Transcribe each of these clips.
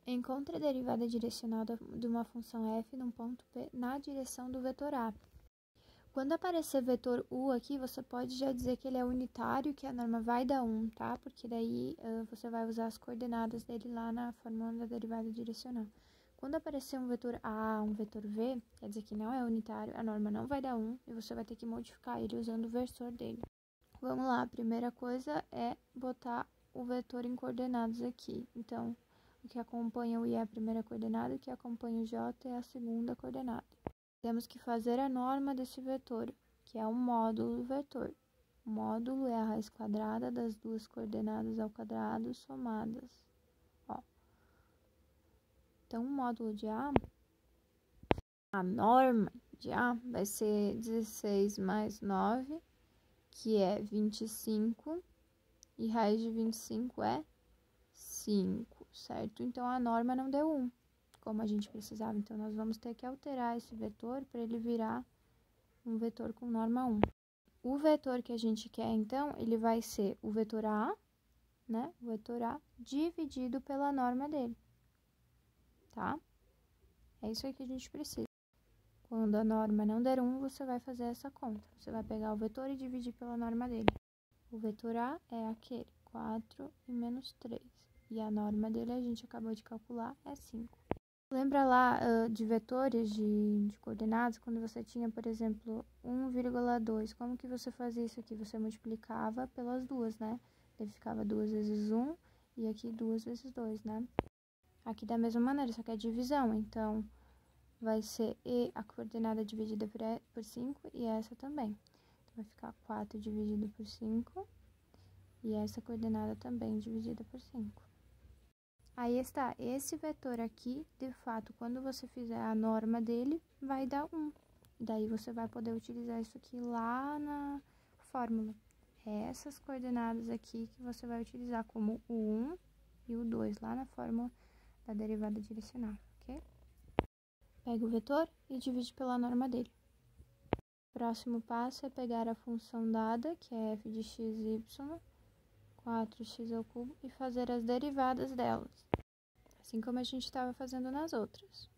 Encontre a derivada direcional de uma função f num ponto P na direção do vetor A. Quando aparecer vetor U aqui, você pode já dizer que ele é unitário, que a norma vai dar 1, tá? Porque daí você vai usar as coordenadas dele lá na fórmula da derivada direcional. Quando aparecer um vetor A, um vetor V, quer dizer que não é unitário, a norma não vai dar 1 e você vai ter que modificar ele usando o versor dele. Vamos lá, a primeira coisa é botar o vetor em coordenadas aqui. Então, o que acompanha o I é a primeira coordenada, o que acompanha o J é a segunda coordenada. Temos que fazer a norma desse vetor, que é o módulo do vetor. O módulo é a raiz quadrada das duas coordenadas ao quadrado somadas. Ó. Então, o módulo de A, a norma de A vai ser 16 mais 9, que é 25, e raiz de 25 é 5, certo? Então, a norma não deu 1, como a gente precisava. Então, nós vamos ter que alterar esse vetor para ele virar um vetor com norma 1. O vetor que a gente quer, então, ele vai ser o vetor A, né? O vetor A dividido pela norma dele, tá? É isso aí que a gente precisa. Quando a norma não der 1, você vai fazer essa conta. Você vai pegar o vetor e dividir pela norma dele. O vetor A é aquele, 4 e menos 3. E a norma dele, a gente acabou de calcular, é 5. Lembra lá de vetores de coordenadas, quando você tinha, por exemplo, 1,2. Como que você fazia isso aqui? Você multiplicava pelas duas, né? Daí ficava 2 vezes 1 e aqui 2 vezes 2, né? Aqui da mesma maneira, só que é divisão. Então, vai ser E a coordenada dividida por 5 e essa também. Então, vai ficar 4 dividido por 5 e essa coordenada também dividida por 5. Aí está, esse vetor aqui, de fato, quando você fizer a norma dele, vai dar 1. Daí você vai poder utilizar isso aqui lá na fórmula. É essas coordenadas aqui que você vai utilizar como o 1 e o 2 lá na fórmula da derivada direcional, ok? Pega o vetor e divide pela norma dele. Próximo passo é pegar a função dada, que é f de x, y, 4x ao cubo, e fazer as derivadas delas, assim como a gente estava fazendo nas outras.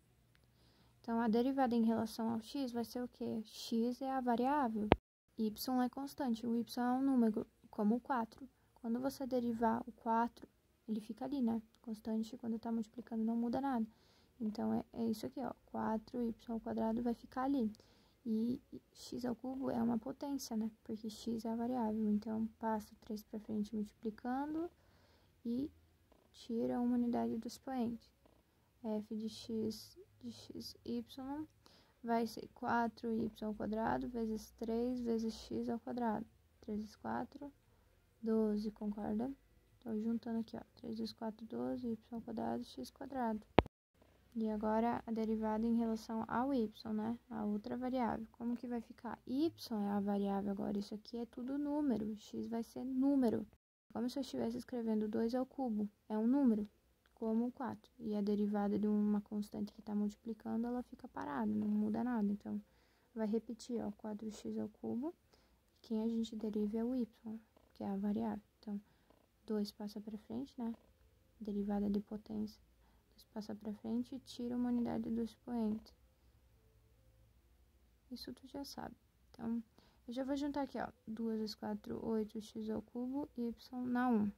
Então, a derivada em relação ao x vai ser o quê? X é a variável, y é constante, o y é um número, como o 4. Quando você derivar o 4, ele fica ali, né? Constante, quando está multiplicando, não muda nada. Então, é isso aqui, ó, 4y ao quadrado vai ficar ali. E x ao cubo é uma potência, né? Porque x é a variável. Então, passa 3 para frente multiplicando e tira uma unidade do expoente. F de xy vai ser 4y ao quadrado vezes 3 vezes x ao quadrado. 3 vezes 4, 12, concorda? Estou juntando aqui, ó. 3 vezes 4, 12, y ao quadrado, x quadrado. E agora a derivada em relação ao y, né? A outra variável. Como que vai ficar? Y é a variável agora. Isso aqui é tudo número. X vai ser número. Como se eu estivesse escrevendo 2 ao cubo. É um número, como 4. E a derivada de uma constante que está multiplicando, ela fica parada, não muda nada. Então, vai repetir, ó, 4x ao cubo. Quem a gente deriva é o y, que é a variável. Então, 2 passa para frente, né? Derivada de potência. Passa para frente e tira uma unidade do expoente. Isso tu já sabe. Então, eu já vou juntar aqui, ó. 2 vezes 4, 8x ao cubo, y na 1.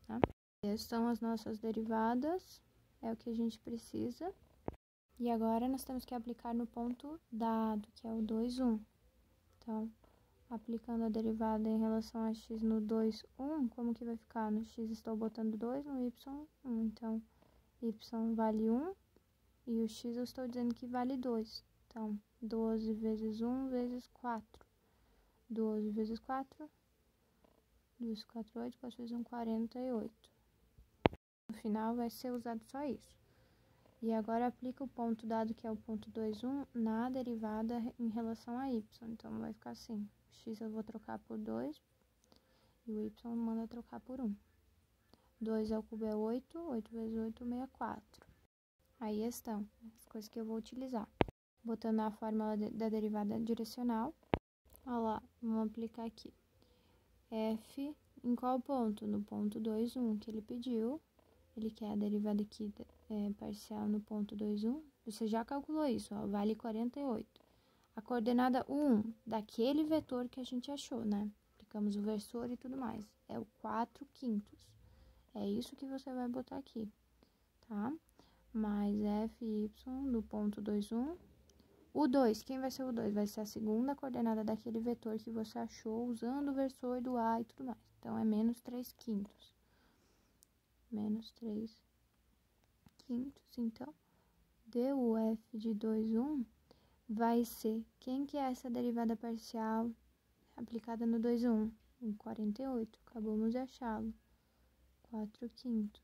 Tá? Essas são as nossas derivadas. É o que a gente precisa. E agora, nós temos que aplicar no ponto dado, que é o 2, 1. Então, aplicando a derivada em relação a x no 2, 1, como que vai ficar? No x estou botando 2, no y, 1. Então, y vale 1 e o x eu estou dizendo que vale 2. Então, 12 vezes 1 vezes 4. 12 vezes 4, 2, 4, 8, 4 vezes 1, 48. No final vai ser usado só isso. E agora aplica o ponto dado, que é o ponto 2, 1, na derivada em relação a y. Então, vai ficar assim. O x eu vou trocar por 2 e o y manda trocar por 1. 2 ao cubo é 8, 8 vezes 8, 64. Aí estão as coisas que eu vou utilizar. Botando a fórmula da derivada direcional. Olha lá, vamos aplicar aqui. F em qual ponto? No ponto 2, 1 que ele pediu. Ele quer a derivada aqui parcial no ponto 2, 1. Você já calculou isso, ó, vale 48. A coordenada 1 daquele vetor que a gente achou, né? Aplicamos o versor e tudo mais. É o 4/5. É isso que você vai botar aqui, tá? Mais fy do ponto 2, 1. O 2, quem vai ser o 2? Vai ser a segunda coordenada daquele vetor que você achou usando o versor do A e tudo mais. Então, é menos 3/5. Menos 3/5. Então, duf de 2, 1 vai ser... Quem que é essa derivada parcial aplicada no 2, 1? 48. Acabamos de achá-lo. 4/5.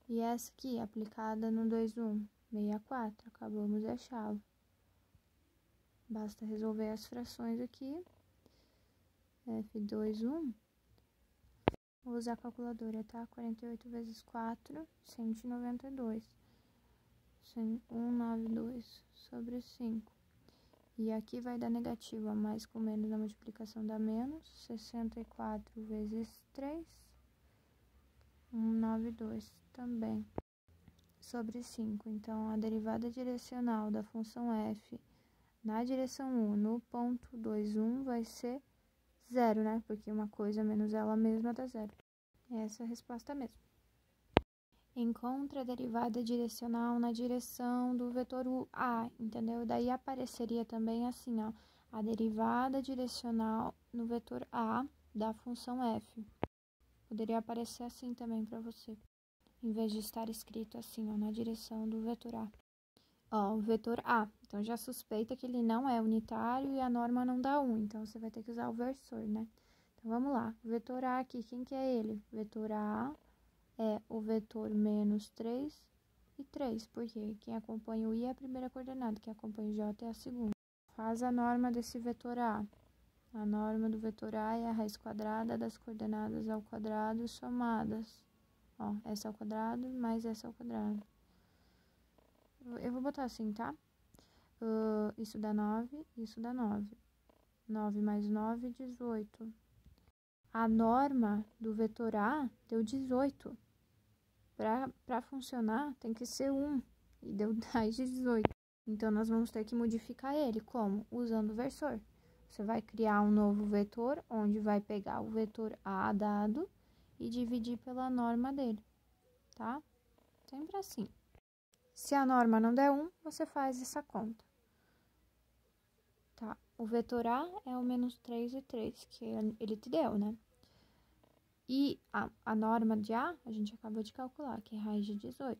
E essa aqui, aplicada no 2, 1? 64. Acabamos de achá-lo. Basta resolver as frações aqui. F2, 1. Vou usar a calculadora, tá? 48 vezes 4, 192. 192 sobre 5. E aqui vai dar negativo, a mais com menos a multiplicação dá menos. 64 vezes 3, 192 também. Sobre 5. Então, a derivada direcional da função f na direção 1 no ponto 2, 1 vai ser 0, né? Porque uma coisa menos ela mesma dá 0. Essa é a resposta mesmo. Encontre a derivada direcional na direção do vetor A, entendeu? Daí apareceria também assim, ó, a derivada direcional no vetor A da função f. Poderia aparecer assim também para você, em vez de estar escrito assim, ó, na direção do vetor A. Ó, o vetor A. Então, já suspeita que ele não é unitário e a norma não dá 1. Então, você vai ter que usar o versor, né? Então, vamos lá. O vetor A aqui, quem que é ele? O vetor A é o vetor menos 3 e 3. Porque quem acompanha o I é a primeira coordenada, quem acompanha o J é a segunda. Faz a norma desse vetor A. A norma do vetor A é a raiz quadrada das coordenadas ao quadrado somadas. Ó, essa ao quadrado mais essa ao quadrado. Eu vou botar assim, tá? Isso dá 9, isso dá 9. 9 mais 9, 18. A norma do vetor A deu 18. Para funcionar, tem que ser 1. E deu mais 18. Então, nós vamos ter que modificar ele. Como? Usando o versor. Você vai criar um novo vetor, onde vai pegar o vetor A dado e dividir pela norma dele. Tá? Sempre assim. Se a norma não der 1, você faz essa conta. Tá? O vetor A é o menos 3 e 3, que ele te deu, né? E a norma de A, a gente acabou de calcular, que é raiz de 18.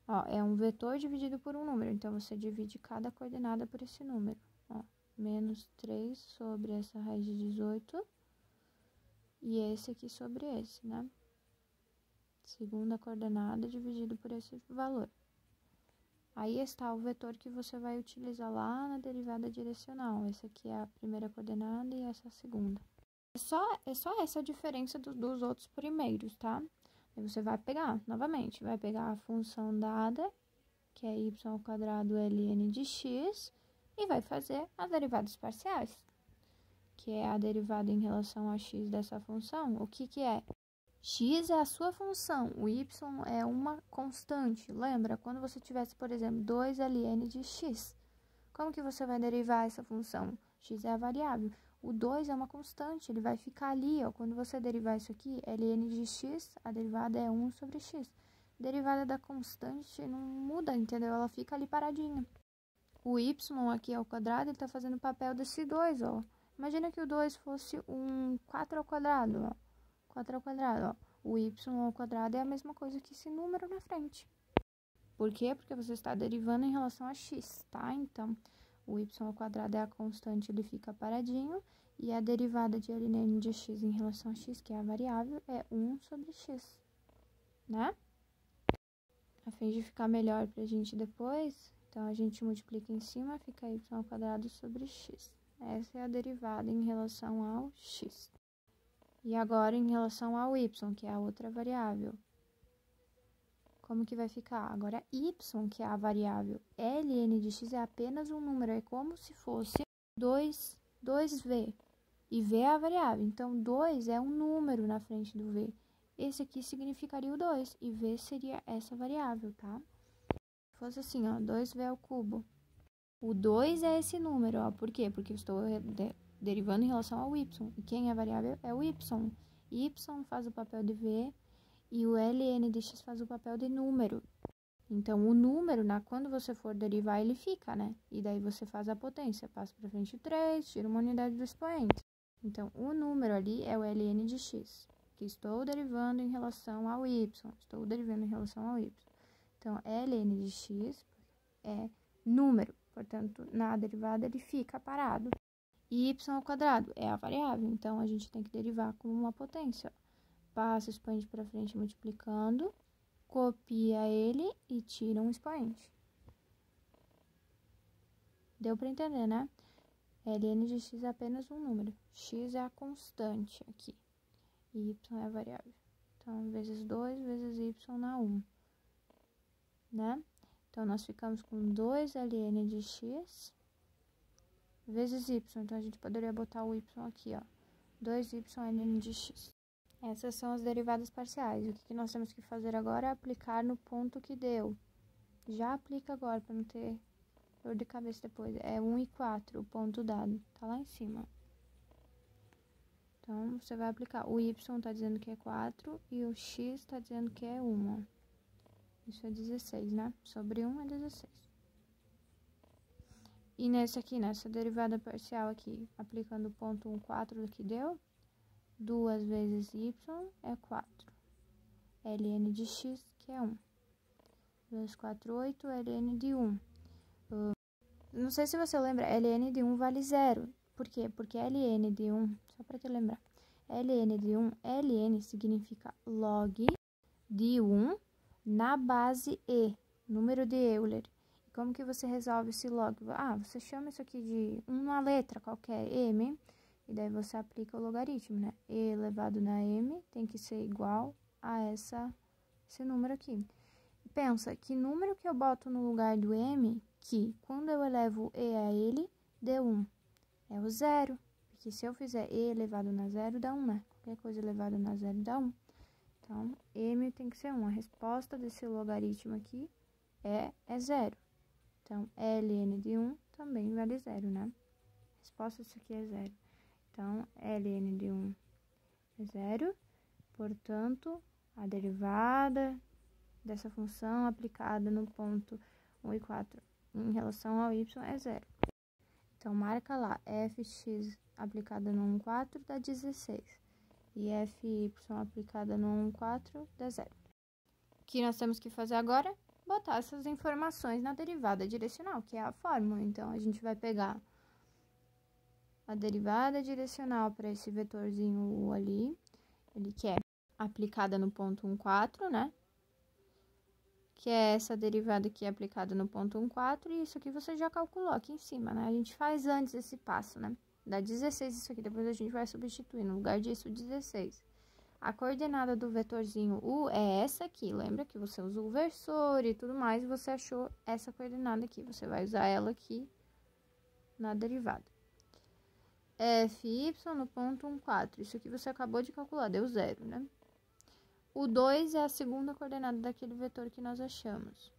Ó, é um vetor dividido por um número, então você divide cada coordenada por esse número. Ó, menos 3 sobre essa raiz de 18 e esse aqui sobre esse, né? Segunda coordenada dividido por esse valor. Aí está o vetor que você vai utilizar lá na derivada direcional. Essa aqui é a primeira coordenada e essa a segunda. É só essa a diferença dos outros primeiros, tá? Aí você vai pegar, novamente, vai pegar a função dada, que é y ao quadrado ln de x, e vai fazer as derivadas parciais, que é a derivada em relação a x dessa função. O que que é? X é a sua função, o y é uma constante. Lembra? Quando você tivesse, por exemplo, 2 ln de x, como que você vai derivar essa função? X é a variável. O 2 é uma constante, ele vai ficar ali, ó. Quando você derivar isso aqui, ln de x, a derivada é 1 sobre x. Derivada da constante não muda, entendeu? Ela fica ali paradinha. O y aqui ao quadrado, ele tá fazendo o papel desse 2, ó. Imagina que o 2 fosse um 4 ao quadrado, ó. 4 ao quadrado, ó. O y ao quadrado é a mesma coisa que esse número na frente. Por quê? Porque você está derivando em relação a x, tá? Então, o y ao quadrado é a constante, ele fica paradinho. E a derivada de ln de x em relação a x, que é a variável, é 1 sobre x, né? A fim de ficar melhor pra gente depois, então a gente multiplica em cima, fica y ao quadrado sobre x. Essa é a derivada em relação ao x. E agora, em relação ao y, que é a outra variável. Como que vai ficar? Agora, y, que é a variável, ln de x é apenas um número. É como se fosse 2v. E v é a variável. Então, 2 é um número na frente do v. esse aqui significaria o 2, e v seria essa variável, tá? Se fosse assim, ó, 2v ao cubo. O 2 é esse número, ó, por quê? Porque eu estou derivando em relação ao y, e quem é a variável é o y. Y faz o papel de v, e o ln de x faz o papel de número. Então, o número, quando você for derivar, ele fica, né? E daí você faz a potência, passa para frente o 3, tira uma unidade do expoente. Então, o número ali é o ln de x, que estou derivando em relação ao y. Estou derivando em relação ao y. Então, ln de x é número, portanto, na derivada ele fica parado. E y ao quadrado é a variável, então a gente tem que derivar como uma potência. Passa o expoente para frente multiplicando, copia ele e tira um expoente. Deu para entender, né? ln de x é apenas um número. X é a constante aqui. E y é a variável. Então, vezes 2 vezes y na 1. Né? Então, nós ficamos com 2 ln de x vezes y. Então, a gente poderia botar o y aqui, ó. 2y ln de x. Essas são as derivadas parciais. O que nós temos que fazer agora é aplicar no ponto que deu. Já aplica agora, para não ter dor de cabeça depois. É 1 e 4, o ponto dado. Tá lá em cima. Então, você vai aplicar. O y tá dizendo que é 4 e o x tá dizendo que é 1, ó. Isso é 16, né? Sobre 1 é 16. E nesse aqui, nessa derivada parcial aqui, aplicando o ponto 1, 4 do que deu, 2 vezes y é 4. ln de x, que é 1. 2, 4, 8, ln de 1. Não sei se você lembra, ln de 1 vale 0. Por quê? Porque ln de 1, só para te lembrar, ln de 1, ln significa log de 1 na base e, número de Euler. E como que você resolve esse log? Você chama isso aqui de uma letra qualquer, m, e daí você aplica o logaritmo, né? E elevado na m tem que ser igual a esse número aqui. Pensa, que número que eu boto no lugar do m, que quando eu elevo e a ele, deu 1? É o 0. Porque se eu fizer e elevado na 0, dá 1, né? Qualquer coisa elevada na 0 dá 1. Então, m tem que ser 1. A resposta desse logaritmo aqui é 0. Então, ln de 1 também vale 0, né? A resposta disso aqui é 0. Então, ln de 1 é 0. Portanto, a derivada dessa função aplicada no ponto 1 e 4 em relação ao y é 0. Então, marca lá, fx aplicada no 1, 4 dá 16. E fy aplicada no 1, 4 dá 0. O que nós temos que fazer agora? Botar essas informações na derivada direcional, que é a fórmula. Então, a gente vai pegar a derivada direcional para esse vetorzinho u ali, ele que é aplicada no ponto 1, 4, né? Que é essa derivada aqui aplicada no ponto 1, 4, e isso aqui você já calculou aqui em cima, né? A gente faz antes esse passo, né? Dá 16 isso aqui, depois a gente vai substituir, no lugar disso, 16. A coordenada do vetorzinho u é essa aqui, lembra que você usou o versor e tudo mais, e você achou essa coordenada aqui, você vai usar ela aqui na derivada. Fy no ponto 1, 4, isso aqui você acabou de calcular, deu 0, né? O 2 é a segunda coordenada daquele vetor que nós achamos.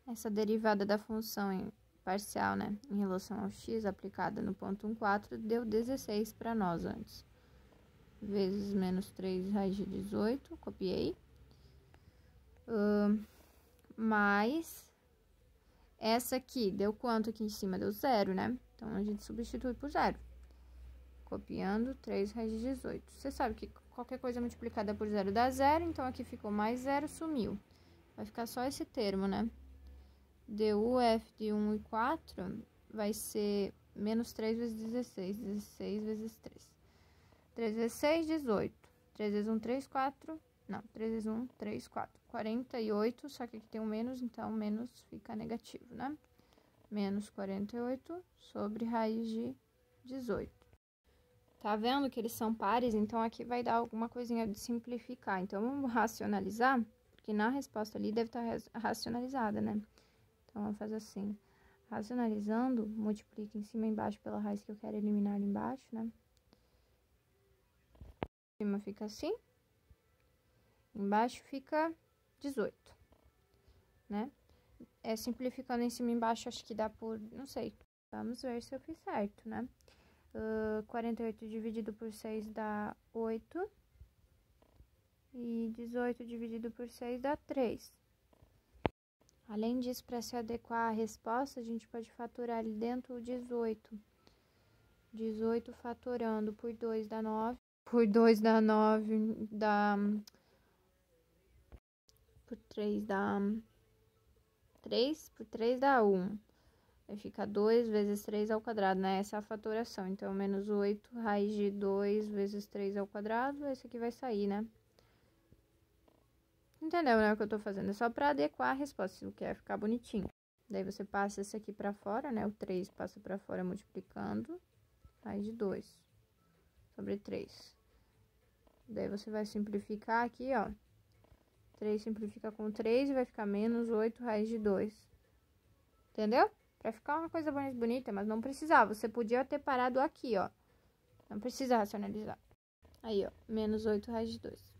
Essa derivada da função parcial, né, em relação ao x aplicada no ponto 1, 4, deu 16 para nós antes. Vezes menos 3 raiz de 18, copiei. Mais essa aqui, deu quanto aqui em cima? Deu 0, né? Então, a gente substitui por 0. Copiando 3 raiz de 18. Você sabe que qualquer coisa multiplicada por 0 dá 0, então aqui ficou mais 0, sumiu. Vai ficar só esse termo, né? DUF de 1 e 4 vai ser menos 3 vezes 16. 16 vezes 3. 3 vezes 6, 18. 3 vezes 1, 3, 4. Não, 3 vezes 1, 3, 4. 48, só que aqui tem um menos, então menos fica negativo, né? Menos 48 sobre raiz de 18. Tá vendo que eles são pares? Então, aqui vai dar alguma coisinha de simplificar. Então, vamos racionalizar, porque na resposta ali deve estar racionalizada, né? Então, vamos fazer assim. Racionalizando, multiplica em cima e embaixo pela raiz que eu quero eliminar ali embaixo, né? Em cima fica assim. Embaixo fica 18, né? Simplificando em cima e embaixo, acho que dá por... Não sei. Vamos ver se eu fiz certo, né? 48 dividido por 6 dá 8. E 18 dividido por 6 dá 3. Além disso, para se adequar à resposta, a gente pode fatorar ali dentro o 18. 18 fatorando por 2 dá 9. Por 2 dá 9, dá... Por 3 dá... 3 por 3 dá 1. Aí fica 2 vezes 3 ao quadrado, né? Essa é a fatoração. Então, menos 8 raiz de 2 vezes 3 ao quadrado. Esse aqui vai sair, né? Entendeu, né, o que eu tô fazendo? É só pra adequar a resposta, se quer ficar bonitinho. Daí você passa esse aqui pra fora, né? O 3 passa pra fora multiplicando. Raiz de 2 sobre 3. Daí você vai simplificar aqui, ó. 3 simplifica com 3 e vai ficar menos 8 raiz de 2. Entendeu? Pra ficar uma coisa mais bonita, mas não precisava. Você podia ter parado aqui, ó. Não precisa racionalizar. Aí, ó, menos 8 raiz de 2.